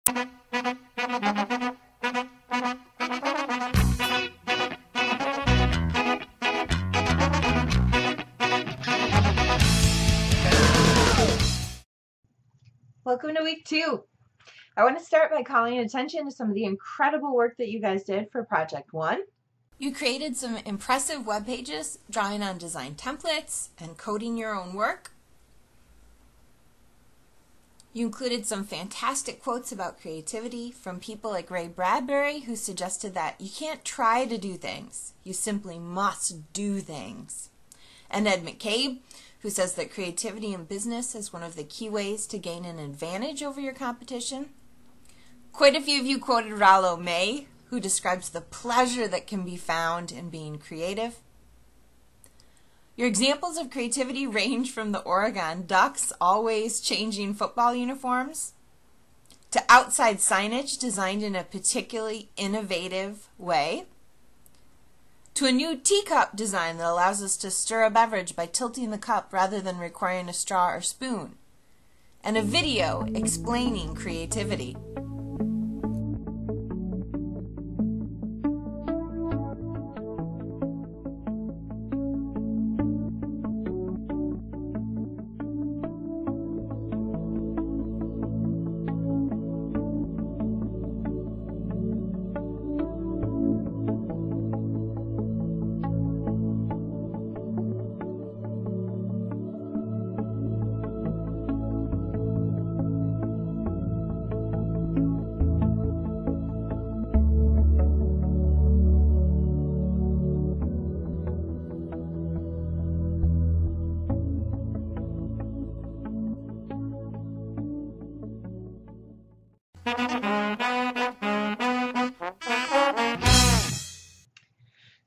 Welcome to week 2. I want to start by calling attention to some of the incredible work that you guys did for project 1. You created some impressive web pages, drawing on design templates and coding your own work. You included some fantastic quotes about creativity from people like Ray Bradbury, who suggested that you can't try to do things, you simply must do things. And Ed McCabe, who says that creativity in business is one of the key ways to gain an advantage over your competition. Quite a few of you quoted Rollo May, who describes the pleasure that can be found in being creative. Your examples of creativity range from the Oregon Ducks always changing football uniforms to outside signage designed in a particularly innovative way, to a new teacup design that allows us to stir a beverage by tilting the cup rather than requiring a straw or spoon, and a video explaining creativity.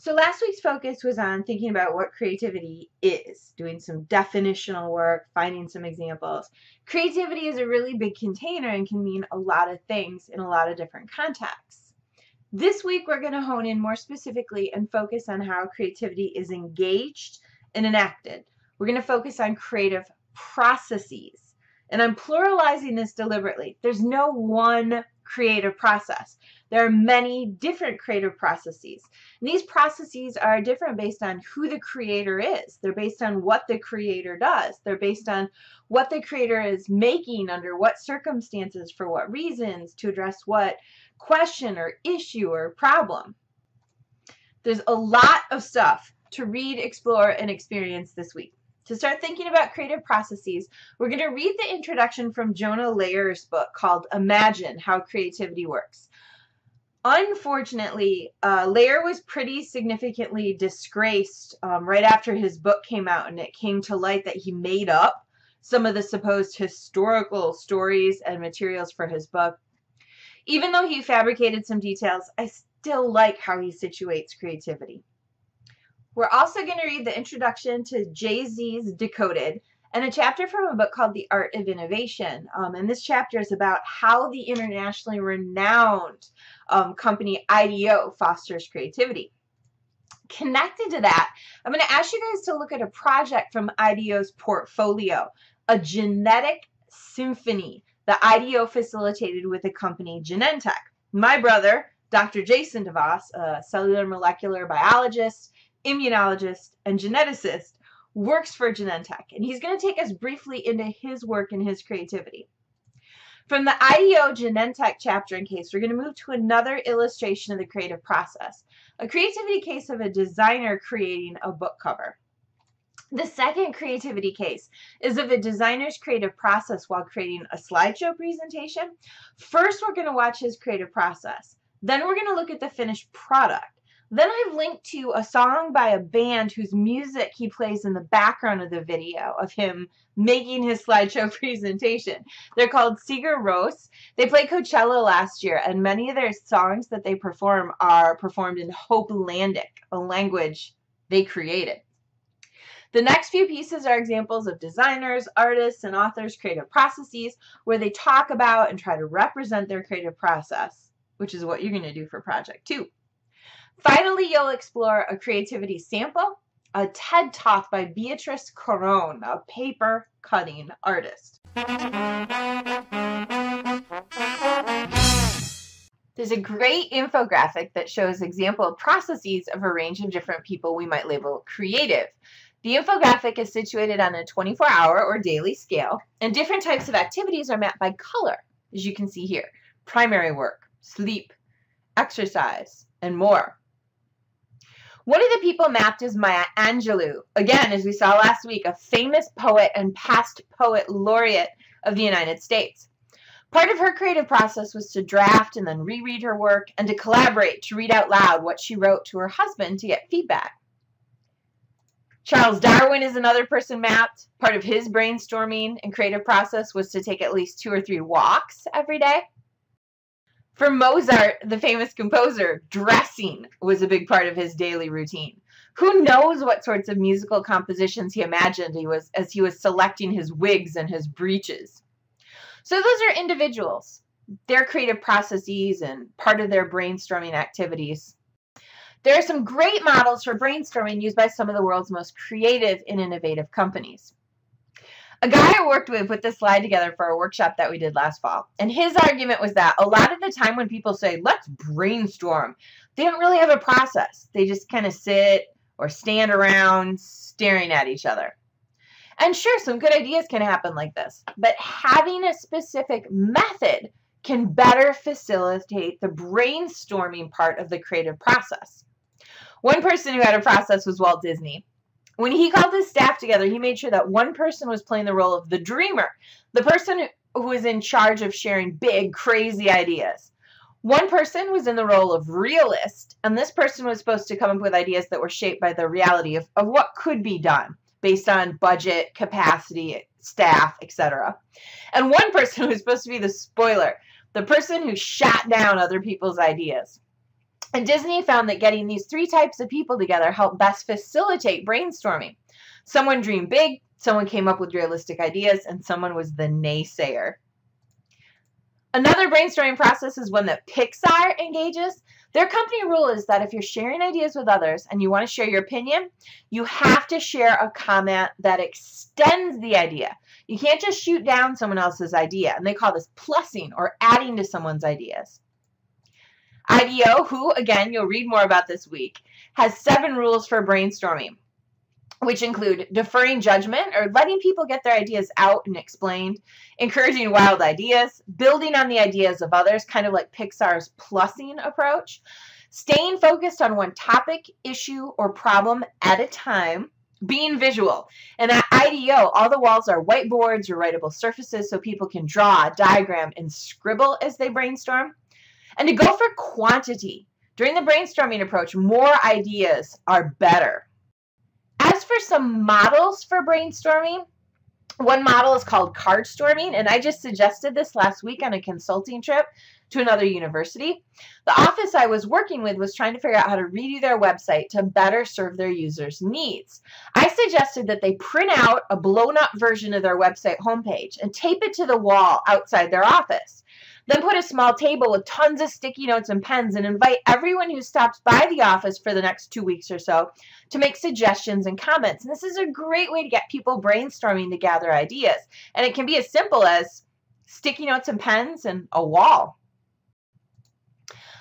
So last week's focus was on thinking about what creativity is, doing some definitional work, finding some examples. Creativity is a really big container and can mean a lot of things in a lot of different contexts. This week we're going to hone in more specifically and focus on how creativity is engaged and enacted. We're going to focus on creative processes. And I'm pluralizing this deliberately. There's no one creative process. There are many different creative processes. And these processes are different based on who the creator is. They're based on what the creator does. They're based on what the creator is making, under what circumstances, for what reasons, to address what question or issue or problem. There's a lot of stuff to read, explore, and experience this week. To start thinking about creative processes, we're going to read the introduction from Jonah Layer's book called Imagine How Creativity Works. Unfortunately, Layer was pretty significantly disgraced right after his book came out, and it came to light that he made up some of the supposed historical stories and materials for his book. Even though he fabricated some details, I still like how he situates creativity. We're also going to read the introduction to Jay-Z's Decoded and a chapter from a book called The Art of Innovation. And this chapter is about how the internationally renowned company IDEO fosters creativity. Connected to that, I'm going to ask you guys to look at a project from IDEO's portfolio, a genetic symphony that IDEO facilitated with the company Genentech. My brother, Dr. Jason DeVoss, a cellular molecular biologist, immunologist, and geneticist, works for Genentech, and he's going to take us briefly into his work and his creativity. From the IDEO Genentech chapter and case, we're going to move to another illustration of the creative process, a creativity case of a designer creating a book cover. The second creativity case is of a designer's creative process while creating a slideshow presentation. First, we're going to watch his creative process. Then we're going to look at the finished product. Then I've linked to a song by a band whose music he plays in the background of the video of him making his slideshow presentation. They're called Sigur Rós. They played Coachella last year, and many of their songs that they perform are performed in Hopelandic, a language they created. The next few pieces are examples of designers, artists, and authors' creative processes where they talk about and try to represent their creative process, which is what you're going to do for Project 2. Finally, you'll explore a creativity sample, a TED Talk by Beatrice Corone, a paper cutting artist. There's a great infographic that shows example processes of a range of different people we might label creative. The infographic is situated on a 24-hour or daily scale, and different types of activities are mapped by color, as you can see here: primary work, sleep, exercise, and more. One of the people mapped is Maya Angelou, again, as we saw last week, a famous poet and past poet laureate of the United States. Part of her creative process was to draft and then reread her work, and to collaborate to read out loud what she wrote to her husband to get feedback. Charles Darwin is another person mapped. Part of his brainstorming and creative process was to take at least 2 or 3 walks every day. For Mozart, the famous composer, dressing was a big part of his daily routine. Who knows what sorts of musical compositions he imagined as he was selecting his wigs and his breeches. So those are individuals, their creative processes and part of their brainstorming activities. There are some great models for brainstorming used by some of the world's most creative and innovative companies. A guy I worked with put this slide together for a workshop that we did last fall. And his argument was that a lot of the time when people say, let's brainstorm, they don't really have a process. They just kind of sit or stand around staring at each other. And sure, some good ideas can happen like this, but having a specific method can better facilitate the brainstorming part of the creative process. One person who had a process was Walt Disney. When he called his staff together, he made sure that one person was playing the role of the dreamer, the person who was in charge of sharing big, crazy ideas. One person was in the role of realist, and this person was supposed to come up with ideas that were shaped by the reality of what could be done based on budget, capacity, staff, etc. And one person was supposed to be the spoiler, the person who shot down other people's ideas. And Disney found that getting these 3 types of people together helped best facilitate brainstorming. Someone dreamed big, someone came up with realistic ideas, and someone was the naysayer. Another brainstorming process is one that Pixar engages. Their company rule is that if you're sharing ideas with others and you want to share your opinion, you have to share a comment that extends the idea. You can't just shoot down someone else's idea, and they call this plussing or adding to someone's ideas. IDEO, who, again, you'll read more about this week, has 7 rules for brainstorming, which include deferring judgment or letting people get their ideas out and explained, encouraging wild ideas, building on the ideas of others, kind of like Pixar's plussing approach, staying focused on one topic, issue, or problem at a time, being visual. And at IDEO, all the walls are whiteboards or writable surfaces so people can draw, diagram, and scribble as they brainstorm. And to go for quantity. During the brainstorming approach, more ideas are better. As for some models for brainstorming, one model is called card storming, and I just suggested this last week on a consulting trip to another university. The office I was working with was trying to figure out how to redo their website to better serve their users' needs. I suggested that they print out a blown-up version of their website homepage and tape it to the wall outside their office. Then put a small table with tons of sticky notes and pens and invite everyone who stops by the office for the next 2 weeks or so to make suggestions and comments. And this is a great way to get people brainstorming to gather ideas. And it can be as simple as sticky notes and pens and a wall.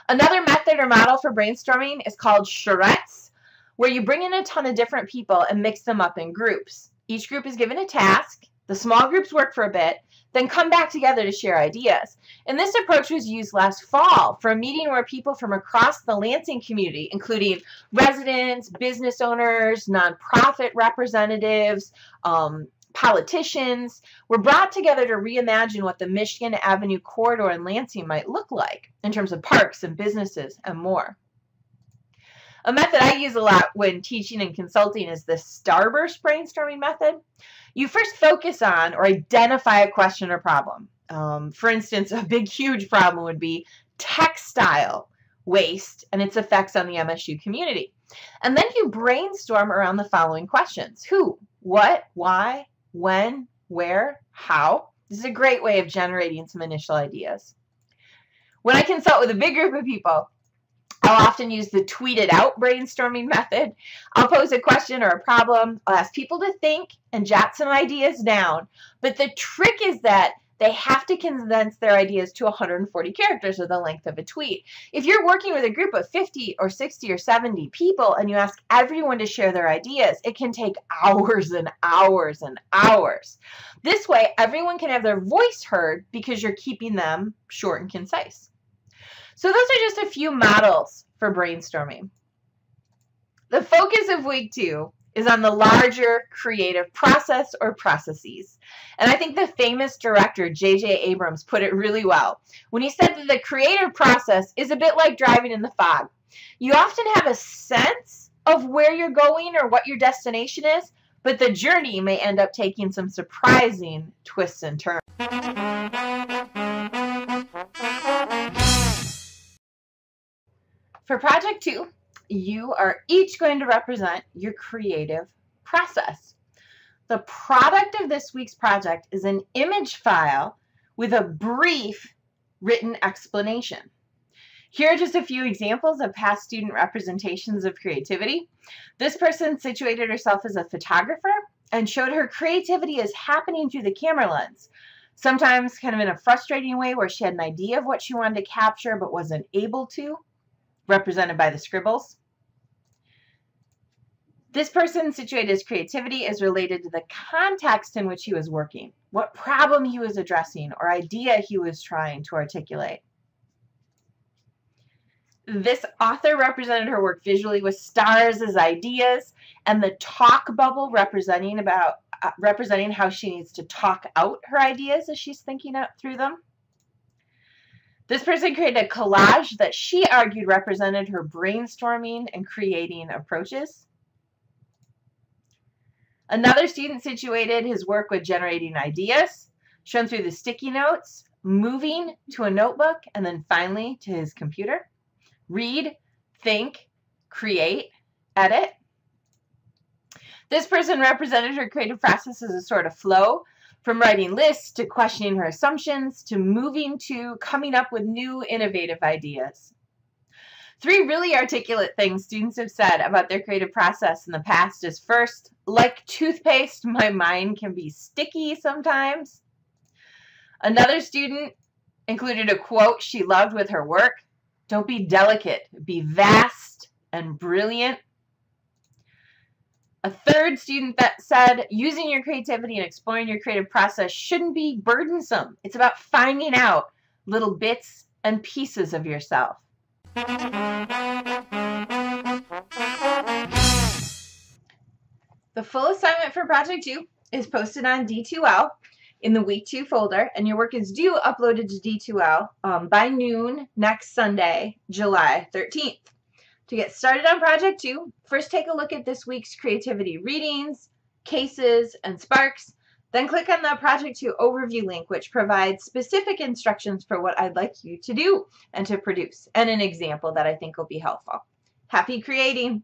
Another method or model for brainstorming is called charrettes, where you bring in a ton of different people and mix them up in groups. Each group is given a task. The small groups work for a bit, then come back together to share ideas. And this approach was used last fall for a meeting where people from across the Lansing community, including residents, business owners, nonprofit representatives, politicians, were brought together to reimagine what the Michigan Avenue corridor in Lansing might look like in terms of parks and businesses and more. A method I use a lot when teaching and consulting is the Starburst brainstorming method. You first focus on or identify a question or problem. For instance, a big, huge problem would be textile waste and its effects on the MSU community. And then you brainstorm around the following questions: who, what, why, when, where, how. This is a great way of generating some initial ideas. When I consult with a big group of people, I'll often use the tweet it out brainstorming method. I'll pose a question or a problem. I'll ask people to think and jot some ideas down. But the trick is that They have to condense their ideas to 140 characters, or the length of a tweet. If you're working with a group of 50 or 60 or 70 people and you ask everyone to share their ideas, it can take hours and hours and hours. This way, everyone can have their voice heard because you're keeping them short and concise. So those are just a few models for brainstorming. The focus of week 2 is on the larger creative process or processes. And I think the famous director, J.J. Abrams, put it really well when he said that the creative process is a bit like driving in the fog. You often have a sense of where you're going or what your destination is, but the journey may end up taking some surprising twists and turns. For project 2, you are each going to represent your creative process. The product of this week's project is an image file with a brief written explanation. Here are just a few examples of past student representations of creativity. This person situated herself as a photographer and showed her creativity as happening through the camera lens. Sometimes kind of in a frustrating way where she had an idea of what she wanted to capture but wasn't able to, represented by the scribbles. This person situated his creativity is related to the context in which he was working, what problem he was addressing or idea he was trying to articulate. This author represented her work visually with stars as ideas and the talk bubble representing how she needs to talk out her ideas as she's thinking out through them. This person created a collage that she argued represented her brainstorming and creating approaches. Another student situated his work with generating ideas, shown through the sticky notes, moving to a notebook, and then finally to his computer. Read, think, create, edit. This person represented her creative process as a sort of flow, from writing lists to questioning her assumptions to moving to coming up with new innovative ideas. 3 really articulate things students have said about their creative process in the past is first, like toothpaste, my mind can be sticky sometimes. Another student included a quote she loved with her work, don't be delicate, be vast and brilliant. A third student that said, using your creativity and exploring your creative process shouldn't be burdensome. It's about finding out little bits and pieces of yourself. The full assignment for Project 2 is posted on D2L in the Week 2 folder, and your work is due uploaded to D2L by noon next Sunday, July 13th. To get started on Project 2, first take a look at this week's creativity readings, cases, and sparks. Then click on the Project 2 overview link, which provides specific instructions for what I'd like you to do and to produce, and an example that I think will be helpful. Happy creating!